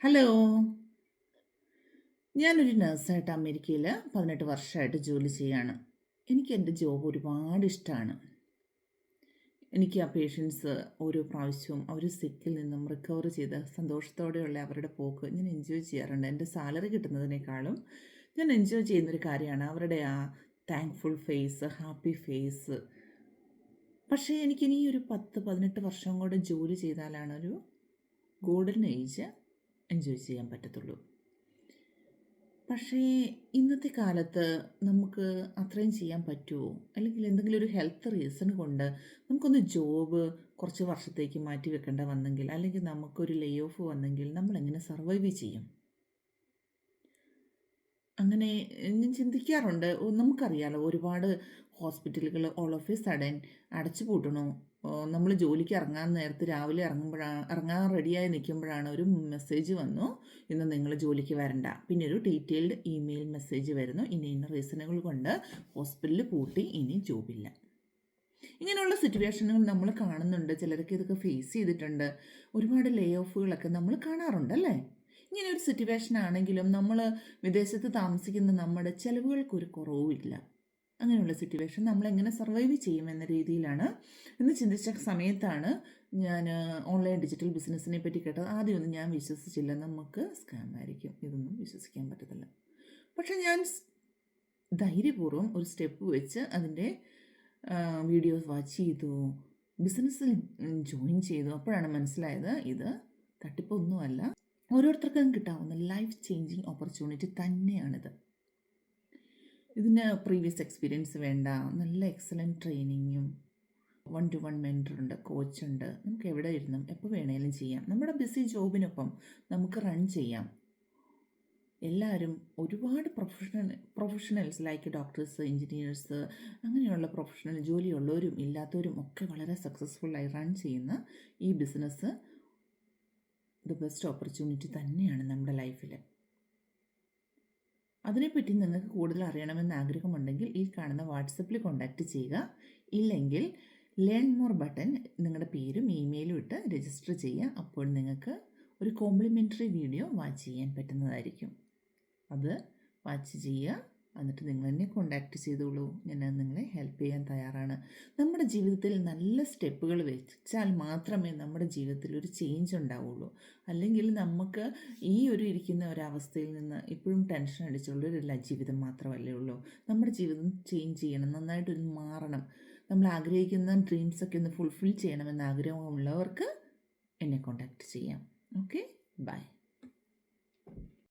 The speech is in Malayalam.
ഹലോ. ഞാനൊരു നഴ്സായിട്ട് അമേരിക്കയിൽ 18 വർഷമായിട്ട് ജോലി ചെയ്യാണ്. എനിക്ക് എൻ്റെ ജോബ് ഒരുപാട് ഇഷ്ടമാണ്. എനിക്ക് ആ പേഷ്യൻസ് ഓരോ പ്രാവശ്യവും അവർ സിക്കിൽ നിന്നും റിക്കവർ ചെയ്ത് സന്തോഷത്തോടെയുള്ള അവരുടെ പോക്ക് ഞാൻ എൻജോയ് ചെയ്യാറുണ്ട്. എൻ്റെ സാലറി കിട്ടുന്നതിനേക്കാളും ഞാൻ എൻജോയ് ചെയ്യുന്നൊരു കാര്യമാണ് അവരുടെ ആ താങ്ക്ഫുൾ ഫേസ്, ഹാപ്പി ഫേസ്. പക്ഷേ എനിക്കിനി ഒരു 10-18 വർഷം കൂടെ ജോലി ചെയ്താലാണ് ഒരു ഗോൾഡൻ ഏജ് എൻജോയ് ചെയ്യാൻ പറ്റത്തുള്ളൂ. പക്ഷേ ഇന്നത്തെ കാലത്ത് നമുക്ക് അത്രയും ചെയ്യാൻ പറ്റുമോ? അല്ലെങ്കിൽ എന്തെങ്കിലും ഒരു ഹെൽത്ത് റീസൺ കൊണ്ട് നമുക്കൊന്ന് ജോബ് കുറച്ച് വർഷത്തേക്ക് മാറ്റി വെക്കേണ്ട വന്നെങ്കിൽ, അല്ലെങ്കിൽ നമുക്കൊരു ലേ ഓഫ് വന്നെങ്കിൽ നമ്മളെങ്ങനെ സർവൈവ് ചെയ്യും? അങ്ങനെ ഞാൻ ചിന്തിക്കാറുണ്ട്. നമുക്കറിയാലോ ഒരുപാട് ഹോസ്പിറ്റലുകൾ ഓൾ ഓഫ് എ സഡൻ അടച്ചു പൂട്ടണു. നമ്മൾ ജോലിക്ക് ഇറങ്ങാൻ നേരത്ത് രാവിലെ ഇറങ്ങാൻ റെഡിയായി നിൽക്കുമ്പോഴാണ് ഒരു മെസ്സേജ് വന്നു, ഇന്ന് നിങ്ങൾ ജോലിക്ക് വരണ്ട. പിന്നെ ഒരു ഡീറ്റെയിൽഡ് ഇമെയിൽ മെസ്സേജ് വരുന്നു, ഇന്ന റീസണുകൾ കൊണ്ട് ഹോസ്പിറ്റലിൽ പൂട്ടി, ഇനി ജോബില്ല. ഇങ്ങനെയുള്ള സിറ്റുവേഷനുകൾ നമ്മൾ കാണുന്നുണ്ട്. ചിലരൊക്കെ ഇതൊക്കെ ഫേസ് ചെയ്തിട്ടുണ്ട്. ഒരുപാട് ലേ ഓഫുകളൊക്കെ നമ്മൾ കാണാറുണ്ട് അല്ലേ? ഇങ്ങനെ ഒരു സിറ്റുവേഷൻ ആണെങ്കിലും നമ്മൾ വിദേശത്ത് താമസിക്കുന്ന നമ്മുടെ ചിലവുകൾക്കൊരു കുറവുമില്ല. അങ്ങനെയുള്ള സിറ്റുവേഷൻ നമ്മളെങ്ങനെ സർവൈവ് ചെയ്യുമെന്ന രീതിയിലാണ് ഇന്ന് ചിന്തിച്ച സമയത്താണ് ഞാൻ ഓൺലൈൻ ഡിജിറ്റൽ ബിസിനസ്സിനെ പറ്റി കേട്ടത്. ആദ്യമൊന്നും ഞാൻ വിശ്വസിച്ചില്ല, നമുക്ക് സ്കാം ആയിരിക്കും, ഇതൊന്നും വിശ്വസിക്കാൻ പറ്റത്തില്ല. പക്ഷെ ഞാൻ ധൈര്യപൂർവ്വം ഒരു സ്റ്റെപ്പ് വെച്ച് അതിൻ്റെ വീഡിയോസ് വാച്ച് ചെയ്തു, ബിസിനസ്സിൽ ജോയിൻ ചെയ്തു. അപ്പോഴാണ് മനസ്സിലായത് ഇത് തട്ടിപ്പൊന്നുമല്ല, ഓരോരുത്തർക്കും കിട്ടാവുന്ന ലൈഫ് ചേഞ്ചിങ് ഓപ്പർച്യൂണിറ്റി തന്നെയാണിത്. ഇതിന് പ്രീവിയസ് എക്സ്പീരിയൻസ് വേണ്ട, നല്ല എക്സലൻറ്റ് ട്രെയിനിങ്ങും 1-to-1 മെൻറ്ററുണ്ട്, കോച്ചുണ്ട്. നമുക്ക് എവിടെ ഇരുന്നും എപ്പോൾ വേണേലും ചെയ്യാം. നമ്മുടെ ബിസി ജോബിനൊപ്പം നമുക്ക് റൺ ചെയ്യാം. എല്ലാവരും ഒരുപാട് പ്രൊഫഷണൽസ് ലൈക്ക് ഡോക്ടേഴ്സ്, എൻജിനീയേഴ്സ്, അങ്ങനെയുള്ള പ്രൊഫഷണൽ ജോലിയുള്ളവരും ഇല്ലാത്തവരും ഒക്കെ വളരെ സക്സസ്ഫുള്ളായി റൺ ചെയ്യുന്ന ഈ ബിസിനസ് ദ ബെസ്റ്റ് ഓപ്പർച്യൂണിറ്റി തന്നെയാണ് നമ്മുടെ ലൈഫിൽ. അതിനെപ്പറ്റി നിങ്ങൾക്ക് കൂടുതൽ അറിയണമെന്ന് ആഗ്രഹമുണ്ടെങ്കിൽ ഈ കാണുന്ന വാട്സപ്പിൽ കോൺടാക്റ്റ് ചെയ്യുക. ഇല്ലെങ്കിൽ ലേൺ മോർ ബട്ടൺ നിങ്ങളുടെ പേരും ഇമെയിലും ഇട്ട് രജിസ്റ്റർ ചെയ്യുക. അപ്പോൾ നിങ്ങൾക്ക് ഒരു കോംപ്ലിമെൻ്ററി വീഡിയോ വാച്ച് ചെയ്യാൻ പറ്റുന്നതായിരിക്കും. അത് വാച്ച് ചെയ്യുക, എന്നിട്ട് നിങ്ങൾ എന്നെ കോൺടാക്റ്റ് ചെയ്തോളൂ. ഞാൻ നിങ്ങളെ ഹെൽപ്പ് ചെയ്യാൻ തയ്യാറാണ്. നമ്മുടെ ജീവിതത്തിൽ നല്ല സ്റ്റെപ്പുകൾ വെച്ചാൽ മാത്രമേ നമ്മുടെ ജീവിതത്തിൽ ഒരു ചേഞ്ച് ഉണ്ടാവുള്ളൂ. അല്ലെങ്കിൽ നമുക്ക് ഈ ഇരിക്കുന്ന ഒരവസ്ഥയിൽ നിന്ന് ഇപ്പോഴും ടെൻഷൻ അടിച്ചുള്ളൊരു ജീവിതം മാത്രമല്ലേ ഉള്ളൂ. നമ്മുടെ ജീവിതം ചേഞ്ച് ചെയ്യണം, നന്നായിട്ടൊന്ന് മാറണം, നമ്മൾ ആഗ്രഹിക്കുന്ന ഡ്രീംസൊക്കെ ഒന്ന് ഫുൾഫിൽ ചെയ്യണമെന്ന് ആഗ്രഹമുള്ളവർക്ക് എന്നെ കോൺടാക്റ്റ് ചെയ്യാം. Okay, by.